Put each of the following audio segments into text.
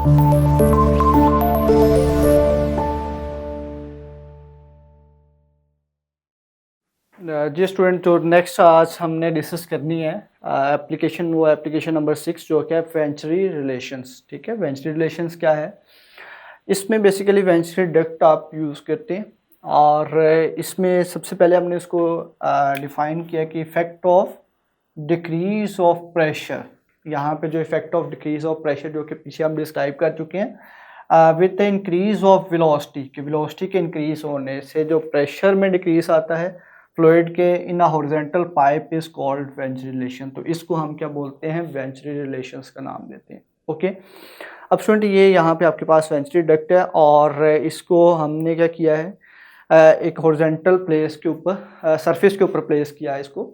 जी student, तो next आज हमने डिस्कस करनी है एप्लीकेशन, वो एप्लीकेशन नंबर 6 जो कि है वेंचुरी रिलेशंस। ठीक है, वेंचुरी रिलेशंस क्या है? इसमें बेसिकली वेंचुरी डक्ट आप यूज़ करते हैं और इसमें सबसे पहले हमने इसको डिफाइन किया कि effect of decrease of pressure. यहाँ पे जो effect of decrease of pressure जो कि पीछे हम डिस्क्राइब कर चुके हैं with the increase of velocity, कि वेलोसिटी के इंक्रीज होने से जो प्रेशर में डिक्रीज आता है फ्लूइड के in a horizontal pipe is called Venturi relation. तो इसको हम क्या बोलते हैं? वेंचुरी रिलेशंस का नाम देते हैं। ओके, अब स्टूडेंट ये यहाँ पे आपके पास वेंचुरी डक्ट है और इसको हमने क्या किया है, एक हॉरिजॉन्टल प्लेस के ऊपर, सरफेस के ऊपर प्लेस किया है इसको।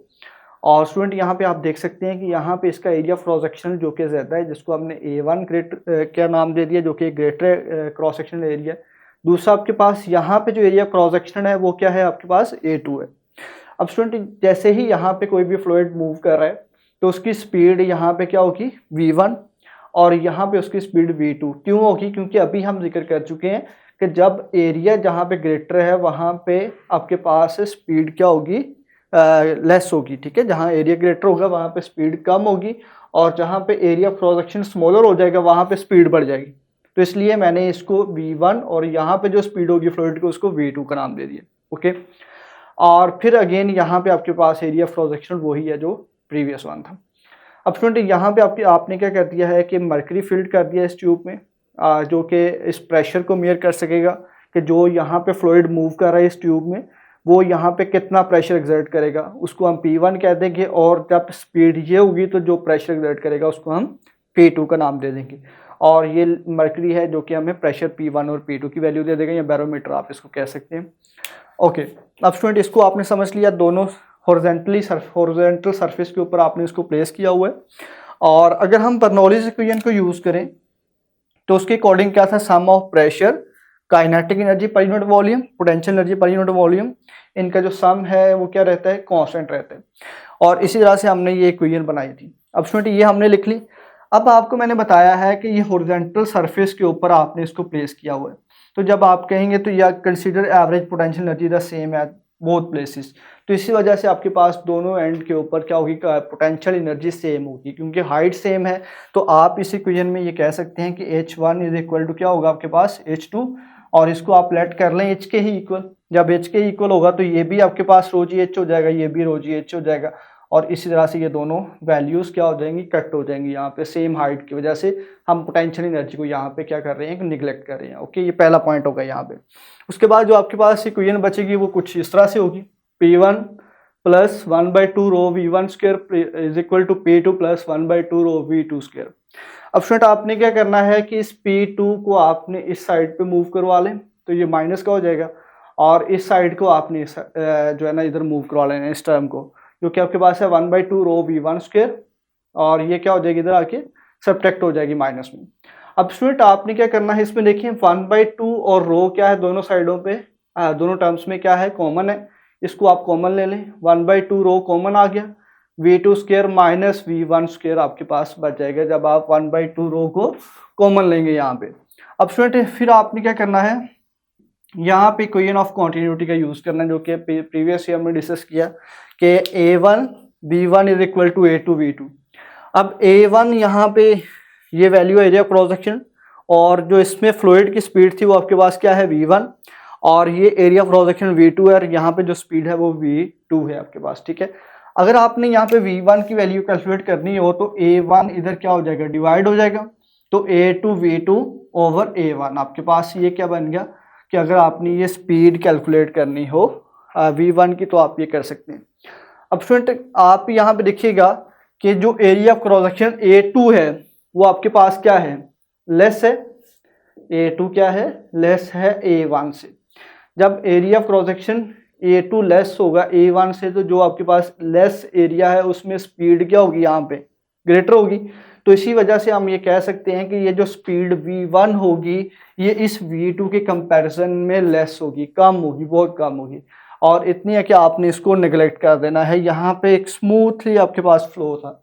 और स्टूडेंट यहाँ पे आप देख सकते हैं कि यहाँ पे इसका एरिया ऑफ क्रॉस सेक्शन जो कि ज़्यादा है, जिसको हमने A1 क्या नाम दे दिया, जो कि ग्रेटर क्रॉस सेक्शनल एरिया। दूसरा आपके पास यहाँ पे जो एरिया क्रॉस सेक्शन है वो क्या है? आपके पास A2 है। अब स्टूडेंट जैसे ही यहाँ पे कोई भी फ्लूइड मूव कर रहा है तो उसकी स्पीड यहाँ पे क्या होगी? V1, और यहाँ पे उसकी स्पीड V2। क्यों होगी? क्योंकि अभी हम जिक्र कर चुके हैं कि जब एरिया जहाँ पे ग्रेटर है वहाँ पे आपके पास स्पीड क्या होगी? लेस होगी। ठीक है, जहाँ एरिया ग्रेटर होगा वहाँ पे स्पीड कम होगी और जहाँ पे एरिया क्रॉस सेक्शन स्मॉलर हो जाएगा वहाँ पे स्पीड बढ़ जाएगी। तो इसलिए मैंने इसको V1 और यहाँ पे जो स्पीड होगी फ्लूइड की उसको V2 का नाम दे दिया। ओके, और फिर अगेन यहाँ पे आपके पास एरिया ऑफ क्रॉस सेक्शन वही है जो प्रीवियस वन था। अब स्टूडेंट यहाँ पे आपने क्या कर दिया है कि मर्करी फील्ड कर दिया इस ट्यूब में, जो कि इस प्रेशर को मेयर कर सकेगा कि जो यहाँ पे फ्लूइड मूव कर रहा है इस ट्यूब में वो यहाँ पे कितना प्रेशर एक्सर्ट करेगा, उसको हम P1 कह देंगे। और जब स्पीड ये होगी तो जो प्रेशर एक्सर्ट करेगा उसको हम P2 का नाम दे देंगे। और ये मर्करी है जो कि हमें प्रेशर P1 और P2 की वैल्यू दे देगा, या बैरोमीटर आप इसको कह सकते हैं। ओके, अब स्टूडेंट इसको आपने समझ लिया, दोनों हॉरिजॉन्टल सरफेस के ऊपर आपने इसको प्लेस किया हुआ है। और अगर हम बर्नौलीज इक्वेशन को यूज़ करें तो उसके अकॉर्डिंग क्या था? Sum of pressure, kinetic energy per unit volume, potential energy per unit volume, इनका जो सम है वो क्या रहता है? कांस्टेंट रहता है। और इसी तरह से हमने ये इक्वेशन बनाई थी। अब स्टूडेंट ये हमने लिख ली। अब आपको मैंने बताया है कि ये हॉरिजॉन्टल सरफेस के ऊपर आपने इसको प्लेस किया हुआ है। तो जब आप कहेंगे तो या consider average potential energy the same at both places, तो इसी वजह से आपके पास दोनों एंड के ऊपर क्या होगी? पोटेंशियल एनर्जी सेम होगी, क्योंकि हाइट सेम है। तो आप इस इक्वेशन में ये कह सकते हैं कि H1 इज इक्वल टू क्या होगा आपके पास? H2। और इसको आप लेट कर लें H के ही इक्वल। जब H के इक्वल होगा तो ये भी आपके पास रो जी H हो जाएगा, ये भी रो जी H हो जाएगा। और इसी तरह से ये दोनों वैल्यूज़ क्या हो जाएंगी? कट हो जाएंगी। यहाँ पे सेम हाइट की वजह से हम पोटेंशियल एनर्जी को यहाँ पे क्या कर रहे हैं? निगलेक्ट कर रहे हैं। ओके, ये पहला पॉइंट होगा यहाँ पे। उसके बाद जो आपके पास इक्वेशन बचेगी वो कुछ इस तरह से होगी, P1 plus 1/2 rho V1 square is equal to P2 plus 1/2 rho V2 square. अब स्टूडेंट आपने क्या करना है कि इस P2 को आपने इस साइड पे मूव करवा लें तो ये माइनस का हो जाएगा, और इस साइड को आपने जो है ना इधर मूव करवा लेना इस टर्म को, जो कि आपके पास है 1/2 रो V1 स्क्वायर, और ये क्या हो जाएगी इधर आके सब्ट्रैक्ट हो जाएगी माइनस में। अब स्टूडेंट आपने क्या करना है इसमें, देखिए 1/2 और रो क्या है दोनों साइडों पे, दोनों टर्म्स में क्या है? कॉमन है। इसको आप कॉमन ले लें, 1/2 रो कॉमन आ गया, V2 square minus V1 square आपके पास बच जाएगा जब आप 1/2 रो को कॉमन लेंगे यहाँ पे। अब स्टूडेंट फिर आपने क्या करना है, यहाँ पे इक्वेशन ऑफ कॉन्टिन्यूटी का यूज करना है, जो कि प्रीवियस ईयर में डिस्कस किया कि A1 B1 is equal to A2 V2। अब A1 यहाँ पे ये वैल्यू है एरिया क्रॉस सेक्शन, और जो इसमें फ्लूइड की स्पीड थी वो आपके पास क्या है? V1, और ये एरिया क्रॉस सेक्शन V2 है, और यहाँ पे जो स्पीड है वो V2 है आपके पास। ठीक है, अगर आपने यहाँ पे V1 की वैल्यू कैलकुलेट करनी हो तो A1 इधर क्या हो जाएगा? डिवाइड हो जाएगा, तो A2 V2 ओवर A1 आपके पास ये क्या बन गया कि अगर आपने ये स्पीड कैलकुलेट करनी हो V1 की तो आप ये कर सकते हैं। अब स्टूडेंट आप यहाँ पे देखिएगा कि जो area of cross section A2 है वो आपके पास क्या है? लेस है। A2 क्या है? लेस है A1 से। जब area of cross section A2 less होगा A1 से, तो जो आपके पास लेस एरिया है उसमें स्पीड क्या होगी? यहाँ पे ग्रेटर होगी। तो इसी वजह से हम ये कह सकते हैं कि ये जो स्पीड V1 होगी ये इस V2 के कंपैरिजन में लेस होगी, कम होगी, बहुत कम होगी। और इतनी है कि आपने इसको नेगलेक्ट कर देना है। यहाँ पे एक स्मूथली आपके पास फ्लो था,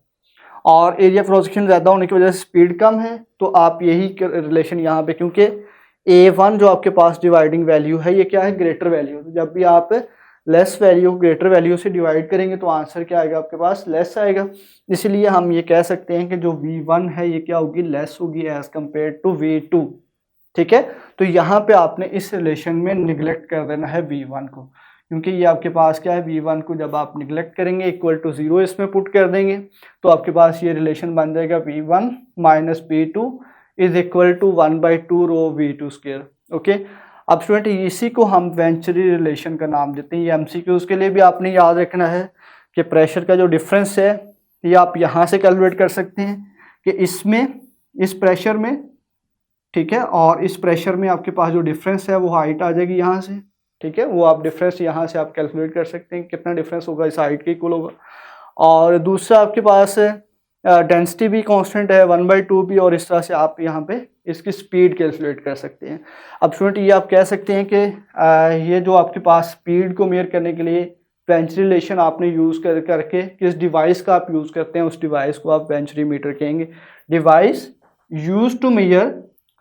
और एरिया क्रॉस सेक्शन ज़्यादा होने की वजह से स्पीड कम है, तो आप यही रिलेशन यहाँ पे, क्योंकि A1 जो आपके पास डिवाइडिंग वैल्यू है ये क्या है, ग्रेटर वैल्यू। तो जब भी आप लेस वैल्यू ग्रेटर वैल्यू से डिवाइड करेंगे तो आंसर क्या आएगा आपके पास, लेस आएगा। इसलिए हम ये कह सकते हैं कि जो V1 है ये क्या होगी, लेस होगी एज कम्पेयर टू V2। ठीक है, तो यहाँ पे आपने इस रिलेशन में निगलेक्ट कर देना है V1 को, क्योंकि ये आपके पास क्या है, V1 को जब आप निगलेक्ट करेंगे इक्वल टू 0 इसमें पुट कर देंगे तो आपके पास ये रिलेशन बन जाएगा V1 minus V2 is equal to 1/2 rho V2 square. Okay, अब स्टूडेंट इसी को हम वेंचुरी रिलेशन का नाम देते हैं। ये एमसीक्यूज के लिए भी आपने याद रखना है कि प्रेशर का जो डिफरेंस है ये आप यहाँ से कैलकुलेट कर सकते हैं कि इसमें, इस प्रेशर में, ठीक है, और इस प्रेशर में आपके पास जो डिफरेंस है वो हाइट आ जाएगी यहाँ से। ठीक है, वो आप डिफरेंस यहाँ से आप कैलकुलेट कर सकते हैं कितना डिफरेंस होगा, इस हाइट के इक्वल होगा। और दूसरा आपके पास डेंसिटी भी कांस्टेंट है 1/2 भी, और इस तरह से आप यहाँ पे इसकी स्पीड कैलकुलेट कर सकते हैं। अब स्टूडेंट ये आप कह सकते हैं कि ये जो आपके पास स्पीड को मेयर करने के लिए वेंचुरी रिलेशन आपने यूज़ करके किस डिवाइस का आप यूज़ करते हैं, उस डिवाइस को आप वेंचुरी मीटर कहेंगे। Device use to measure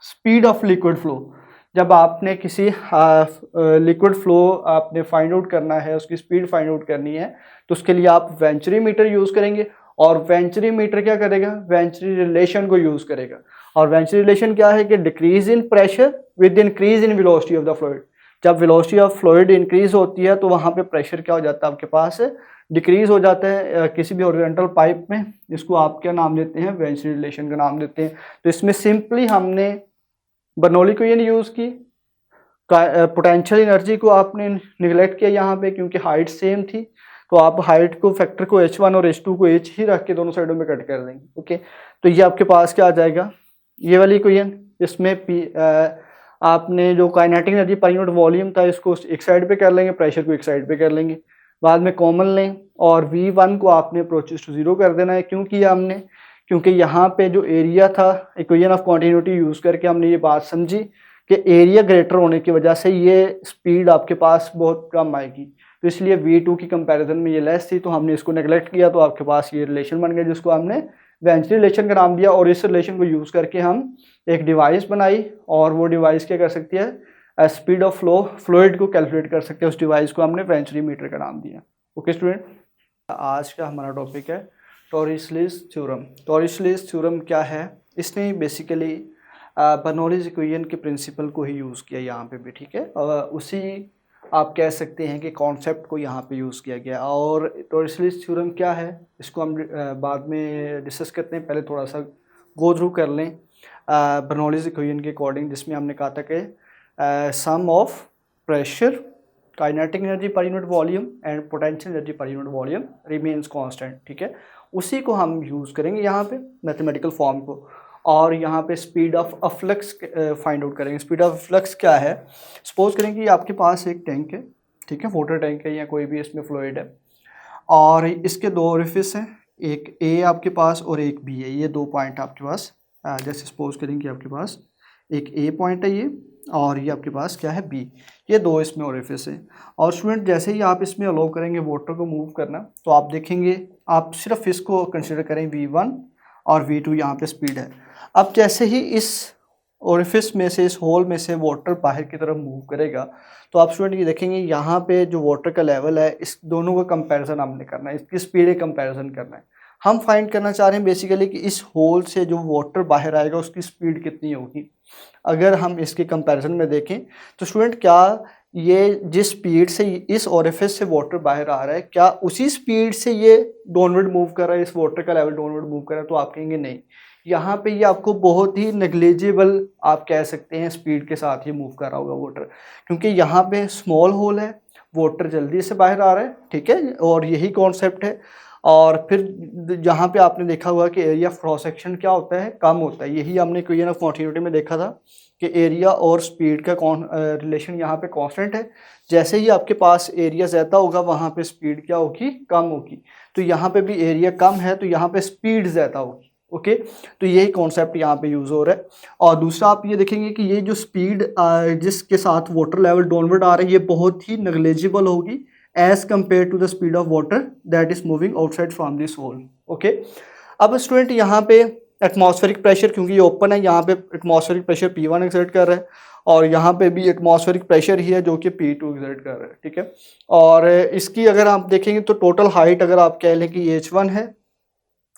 speed of liquid flow. जब आपने किसी लिक्विड फ्लो आपने फाइंड आउट करना है, उसकी स्पीड फाइंड आउट करनी है, तो उसके लिए आप वेंचुरी मीटर यूज़ करेंगे। और वेंचुरी मीटर क्या करेगा, वेंचुरी रिलेशन को यूज़ करेगा। और वेंचुरी रिलेशन क्या है कि decrease in pressure with increase in velocity of the fluid. जब वेलोसिटी ऑफ फ्लूइड इंक्रीज होती है तो वहाँ पे प्रेशर क्या हो जाता है आपके पास, डिक्रीज हो जाता है किसी भी हॉरिजॉन्टल पाइप में। इसको आप क्या नाम देते हैं, वेंचुरी रिलेशन का नाम देते हैं। तो इसमें सिंपली हमने बर्नौली इक्वेशन यूज़ की, पोटेंशियल एनर्जी को आपने निगलेक्ट किया यहाँ पे क्योंकि हाइट सेम थी, तो आप हाइट को फैक्टर को H1 और H2 को H ही रख के दोनों साइडों में कट कर देंगे। ओके, तो ये आपके पास क्या आ जाएगा, ये वाली इक्वेशन। इसमें आपने जो kinetic energy per unit volume था इसको एक साइड पे कर लेंगे, प्रेशर को एक साइड पे कर लेंगे, बाद में कॉमन लें और V1 को आपने अप्रोचेस टू 0 कर देना है। क्यों किया हमने, क्योंकि यहाँ पे जो एरिया था इक्वेशन ऑफ कॉन्टिन्यूटी यूज़ करके हमने ये बात समझी कि एरिया ग्रेटर होने की वजह से ये स्पीड आपके पास बहुत कम आएगी, तो इसलिए V2 की कंपैरिजन में ये लेस थी, तो हमने इसको नेगलेक्ट किया, तो आपके पास ये रिलेशन बन गया जिसको हमने वेंचुरी रिलेशन का नाम दिया। और इस रिलेशन को यूज़ करके हम एक डिवाइस बनाई, और वो डिवाइस क्या कर सकती है, स्पीड ऑफ फ्लूइड को कैलकुलेट कर सकते हैं। उस डिवाइस को हमने वेंचुरी मीटर का नाम दिया। ओके स्टूडेंट, आज का हमारा टॉपिक है टॉरिस-लीस थ्योरम। टॉरिस-लीस थ्योरम क्या है, इसने बेसिकली बर्नौलीज इक्वेशन के प्रिंसिपल को ही यूज़ किया यहाँ पे भी। ठीक है, उसी आप कह सकते हैं कि कॉन्सेप्ट को यहाँ पे यूज़ किया गया। और टॉरिस-लीस थ्योरम क्या है इसको हम बाद में डिस्कस करते हैं, पहले थोड़ा सा गो थ्रू कर लें बर्नौलीज इक्वेशन के अकॉर्डिंग, जिसमें हमने कहा था कि sum of pressure, kinetic energy per unit volume and potential energy per unit volume remains constant. ठीक है, उसी को हम यूज़ करेंगे यहाँ पे मैथमेटिकल फॉर्म को, और यहाँ पे speed of flux find out करेंगे। स्पीड ऑफ फ्लक्स क्या है, सपोज करें कि आपके पास एक टैंक है, ठीक है, वाटर टैंक है या कोई भी इसमें फ्लूइड है, और इसके दो ओरिफिस हैं, एक ए आपके पास और एक बी है। ये दो पॉइंट आपके पास, जैसे सपोज करें कि आपके पास एक ए पॉइंट है ये, और ये आपके पास क्या है बी, ये दो इसमें ओरिफिस है। और स्टूडेंट जैसे ही आप इसमें अलाउ करेंगे वाटर को मूव करना, तो आप देखेंगे, आप सिर्फ इसको कंसिडर करें V1 और V2 यहाँ पे स्पीड है। अब जैसे ही इस ओरिफिस में से, इस होल में से वाटर बाहर की तरफ मूव करेगा, तो आप स्टूडेंट ये देखेंगे यहाँ पे जो वाटर का लेवल है, इस दोनों का कंपैरिजन हमने करना है, इसकी स्पीड का कंपैरिजन करना है। हम फाइंड करना चाह रहे हैं बेसिकली कि इस होल से जो वाटर बाहर आएगा उसकी स्पीड कितनी होगी। अगर हम इसके कंपैरिजन में देखें तो स्टूडेंट क्या ये जिस स्पीड से इस ओरिफिस से वाटर बाहर आ रहा है, क्या उसी स्पीड से ये डाउनवर्ड मूव कर रहा है, इस वाटर का लेवल डाउनवर्ड मूव कर रहा है? तो आप कहेंगे नहीं, यहाँ पे ये आपको बहुत ही नेग्लिजिबल आप कह सकते हैं स्पीड के साथ ये मूव कर रहा होगा वाटर, क्योंकि यहाँ पे स्मॉल होल है, वाटर जल्दी से बाहर आ रहा है। ठीक है, और यही कॉन्सेप्ट है। और फिर यहाँ पे आपने देखा हुआ कि एरिया ऑफ क्रॉस सेक्शन क्या होता है, कम होता है। यही हमने इक्वेशन ऑफ कॉन्टिन्यूटी में देखा था कि एरिया और स्पीड का रिलेशन यहाँ पे कांस्टेंट है। जैसे ही आपके पास एरिया ज़्यादा होगा वहाँ पे स्पीड क्या होगी, कम होगी। तो यहाँ पे भी एरिया कम है तो यहाँ पे स्पीड ज़्यादा होगी। ओके, तो यही कॉन्सेप्ट यहाँ पे यूज़ हो रहा है। और दूसरा आप ये देखेंगे कि ये जो स्पीड जिसके साथ वाटर लेवल डाउनवर्ड आ रहा है, ये बहुत ही नेग्लिजिबल होगी as compared to the speed of water that is moving outside from this hole. Okay, अब स्टूडेंट यहाँ पे एटमॉस्फेरिक प्रेशर, क्योंकि ये ओपन है, यहाँ पे एटमॉस्फेरिक प्रेशर P1 एक्सर्ट कर रहा है और यहाँ पे भी एटमॉस्फेरिक प्रेशर ही है जो कि P2 एक्सर्ट कर रहा है, ठीक है। और इसकी अगर आप देखेंगे तो टोटल हाइट अगर आप कह लें कि H1 है,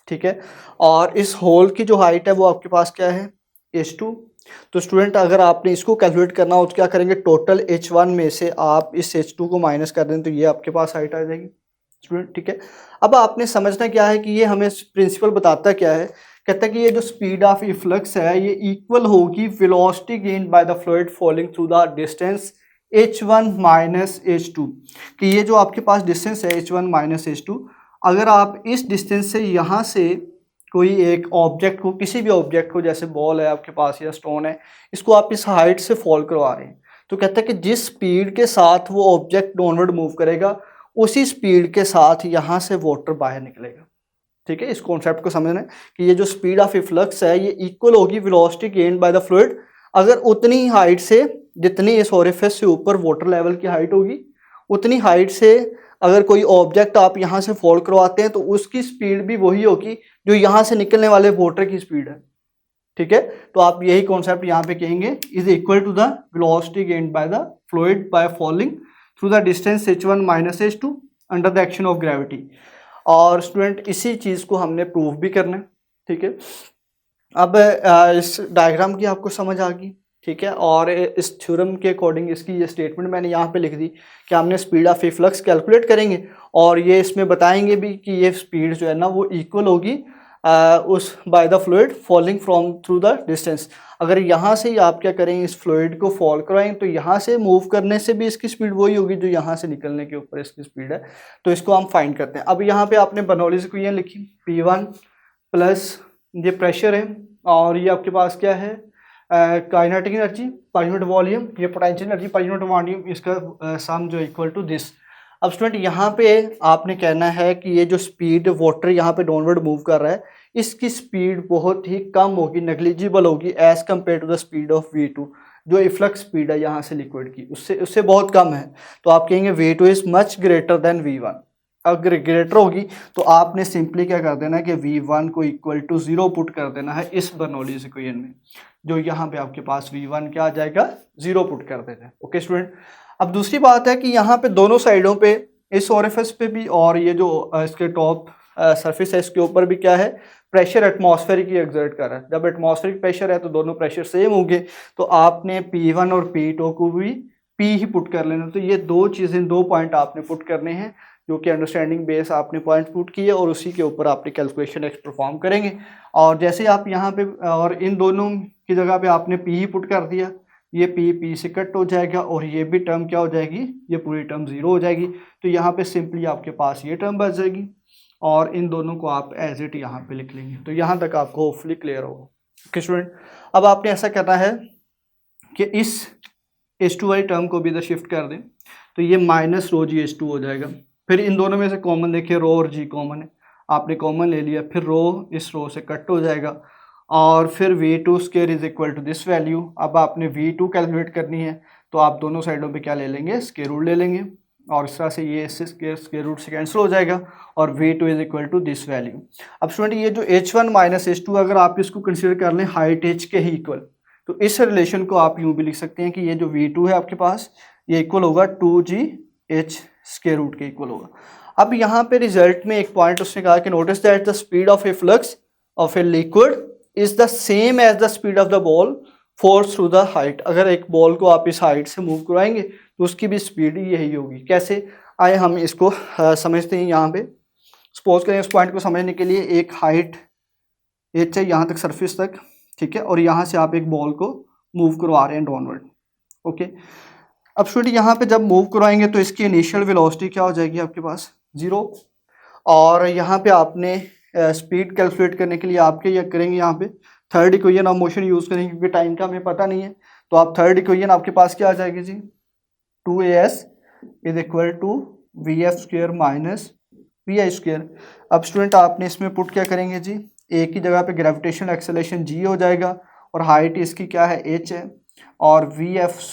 ठीक है, और इस होल की जो हाइट है वो आपके पास क्या है, H2। तो स्टूडेंट अगर आपने इसको कैलकुलेट करना हो तो क्या करेंगे, टोटल H1 में से आप इस H2 को माइनस कर दें तो ये आपके पास हाइट आ जाएगी स्टूडेंट, ठीक है। अब आपने समझना क्या है कि ये हमें प्रिंसिपल बताता क्या है, कहता है कि ये जो स्पीड ऑफ इफ्लक्स है ये इक्वल होगी velocity gain by the fluid falling through the distance H1 minus H2, कि ये जो आपके पास डिस्टेंस है H1 माइनस H2, अगर आप इस डिस्टेंस से यहाँ से कोई एक ऑब्जेक्ट को, किसी भी ऑब्जेक्ट को, जैसे बॉल है आपके पास या स्टोन है, इसको आप इस हाइट से फॉल करवा रहे हैं, तो कहता है कि जिस स्पीड के साथ वो ऑब्जेक्ट डाउनवर्ड मूव करेगा उसी स्पीड के साथ यहाँ से वाटर बाहर निकलेगा, ठीक है। इस कॉन्सेप्ट को समझना है कि ये जो स्पीड ऑफ इफ्लक्स है ये इक्वल होगी velocity gained by the fluid, अगर उतनी हाइट से, जितनी इस ओरिफिस से ऊपर वाटर लेवल की हाइट होगी उतनी हाइट से अगर कोई ऑब्जेक्ट आप यहाँ से फॉल करवाते हैं तो उसकी स्पीड भी वही होगी जो यहाँ से निकलने वाले वाटर की स्पीड है, ठीक है। तो आप यही कॉन्सेप्ट यहाँ पे कहेंगे, is equal to the velocity gained by the fluid by falling through the distance H1 minus H2 under the action of gravity. और स्टूडेंट इसी चीज़ को हमने प्रूव भी करना है, ठीक है। अब इस डायग्राम की आपको समझ आ गई, ठीक है। और इस थ्योरम के अकॉर्डिंग इसकी ये स्टेटमेंट मैंने यहाँ पे लिख दी कि हमने स्पीड ऑफ इफ्लक्स कैलकुलेट करेंगे और ये इसमें बताएंगे भी कि ये स्पीड जो है ना वो इक्वल होगी उस bye the fluid falling from through the distance. अगर यहाँ से ही आप क्या करें, इस फ्लूइड को फॉल करवाएं तो यहाँ से मूव करने से भी इसकी स्पीड वही होगी जो यहाँ से निकलने के ऊपर इसकी स्पीड है, तो इसको हम फाइंड करते हैं। अब यहाँ पे आपने बर्नौलीज इक्वेशन लिखी, P1 प्लस ये प्रेशर है और ये आपके पास क्या है, kinetic energy per unit volume, ये potential energy per unit volume, इसका सम जो इक्वल टू दिस। अब स्टूडेंट यहाँ पे आपने कहना है कि ये जो स्पीड वाटर यहाँ पे डाउनवर्ड मूव कर रहा है इसकी स्पीड बहुत ही कम होगी, नेग्लिजिबल होगी as compared to the speed of V2, जो इफ्लक्स स्पीड है यहाँ से लिक्विड की उससे बहुत कम है। तो आप कहेंगे V2 is much greater than V1। अगर ग्रेटर होगी तो आपने सिंपली क्या कर देना है कि V1 को इक्वल टू 0 पुट कर देना है इस बर्नौलीज इक्वेशन में, जो यहाँ पे आपके पास V1 क्या आ जाएगा, 0 पुट कर देते हैं, ओके स्टूडेंट। अब दूसरी बात है कि यहाँ पे दोनों साइडों पे, इस ओरिफिस पे भी और ये जो इसके टॉप सरफेस है इसके ऊपर भी क्या है, प्रेशर एटमॉस्फेरिक ही एक्सर्ट कर रहा है। जब एटमॉस्फेरिक प्रेशर है तो दोनों प्रेशर सेम होंगे, तो आपने P1 और P2 को भी P ही पुट कर लेना। तो ये दो चीज़ें, दो पॉइंट आपने पुट करने हैं जो कि अंडरस्टैंडिंग बेस आपने पॉइंट पुट किए और उसी के ऊपर आपने कैलकुलेशन एक्स परफॉर्म करेंगे। और जैसे आप यहाँ पे और इन दोनों की जगह पे आपने P ही पुट कर दिया, ये P से कट हो जाएगा और ये भी टर्म क्या हो जाएगी, ये पूरी टर्म 0 हो जाएगी। तो यहाँ पे सिंपली आपके पास ये टर्म बच जाएगी और इन दोनों को आप एज इट यहाँ पे लिख लेंगे। तो यहाँ तक आपको होपफुली क्लियर होगा, ओके स्टूडेंट। अब आपने ऐसा करना है कि इस H2 वाली टर्म को भी इधर शिफ्ट कर दें, तो ये माइनस रो जी H2 हो जाएगा। फिर इन दोनों में से कॉमन देखिए, रो और जी कॉमन है, आपने कॉमन ले लिया, फिर रो इस रो से कट हो जाएगा और फिर V2 square is equal to this value. अब आपने V2 कैलकुलेट करनी है तो आप दोनों साइडों पे क्या ले लेंगे, स्क्वायर रूट ले लेंगे और इस तरह से ये इससे स्क्वायर रूट से कैंसिल हो जाएगा और V2 is equal to this value. अब स्टूडेंट ये जो H1 माइनस H2 अगर आप इसको कंसिडर कर लें हाइट H के ही इक्वल, तो इस रिलेशन को आप यूँ भी लिख सकते हैं कि ये जो V2 है आपके पास ये इक्वल होगा 2GH स्क्वायर रूट के इक्वल होगा। अब यहाँ पे रिजल्ट में एक पॉइंट उसने कहा कि notice that the speed of a flux of a liquid is the same as the speed of the ball force through the height. अगर एक बॉल को आप इस हाइट से मूव करवाएंगे तो उसकी भी स्पीड यही होगी। कैसे, आए हम इसको समझते हैं। यहाँ पे सपोज करें, इस पॉइंट को समझने के लिए एक हाइट H है यहाँ तक सरफेस तक, ठीक है, और यहाँ से आप एक बॉल को मूव करवा रहे हैं डाउनवर्ड, ओके। अब स्टूडेंट यहाँ पे जब मूव करवाएंगे तो इसकी इनिशियल वेलोसिटी क्या हो जाएगी आपके पास, 0। और यहाँ पे आपने स्पीड कैलकुलेट करने के लिए आप क्या करेंगे, यहाँ पे third equation of motion use करेंगे क्योंकि टाइम का हमें पता नहीं है। तो आप थर्ड इक्वेशन आपके पास क्या आ जाएगी जी, 2AS is equal to VF square minus VI square. अब स्टूडेंट आपने इसमें पुट क्या करेंगे जी, A की जगह पे ग्रेविटेशनल एक्सेलरेशन G हो जाएगा और हाइट इसकी क्या है, H है, और VF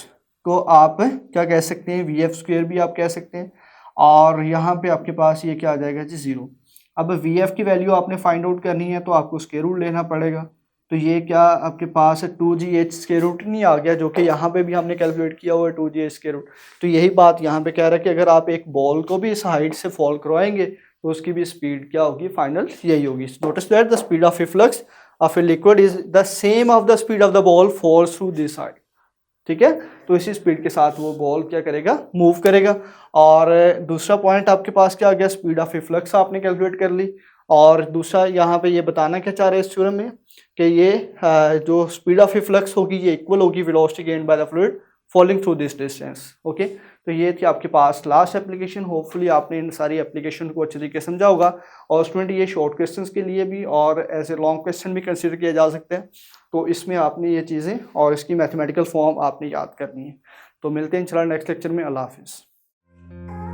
को आप क्या कह सकते हैं, VF स्क्वायर भी आप कह सकते हैं, और यहाँ पे आपके पास ये क्या आ जाएगा जी, 0। अब वी एफ की वैल्यू आपने फाइंड आउट करनी है तो आपको स्क्वायर रूट लेना पड़ेगा। तो ये क्या आपके पास 2gh स्क्वायर रूट नहीं आ गया, जो कि यहाँ पे भी हमने कैलकुलेट किया हुआ है 2gh स्क्वायर रूट। तो यही बात यहाँ पे कह रहा है कि अगर आप एक बॉल को भी इस हाइट से फॉल करवाएंगे तो उसकी भी स्पीड क्या होगी, फाइनल यही होगी। Notice that the speed of a flux of a liquid is the same of the speed of the ball falls through this height. ठीक है, तो इसी स्पीड के साथ वो बॉल क्या करेगा, मूव करेगा। और दूसरा पॉइंट आपके पास क्या आ गया, स्पीड ऑफ ए फ्लक्स आपने कैलकुलेट कर ली। और दूसरा यहाँ पे ये बताना क्या चाह रहे हैं इस थ्योरम में कि ये जो स्पीड ऑफ ए फ्लक्स होगी ये इक्वल होगी velocity gained by the fluid falling through this distance. Okay, तो ये थी आपके पास लास्ट एप्लीकेशन। होपफुली आपने इन सारी एप्लीकेशन को अच्छे तरीके से समझा होगा। और स्टूडेंट ये शॉर्ट क्वेश्चंस के लिए भी और एज ए लॉन्ग क्वेश्चन भी कंसिडर किया जा सकते हैं। तो इसमें आपने ये चीज़ें और इसकी मैथमेटिकल फॉर्म आपने याद करनी है। तो मिलते हैं इंशाल्लाह नेक्स्ट लेक्चर में। अल्लाह हाफिज़।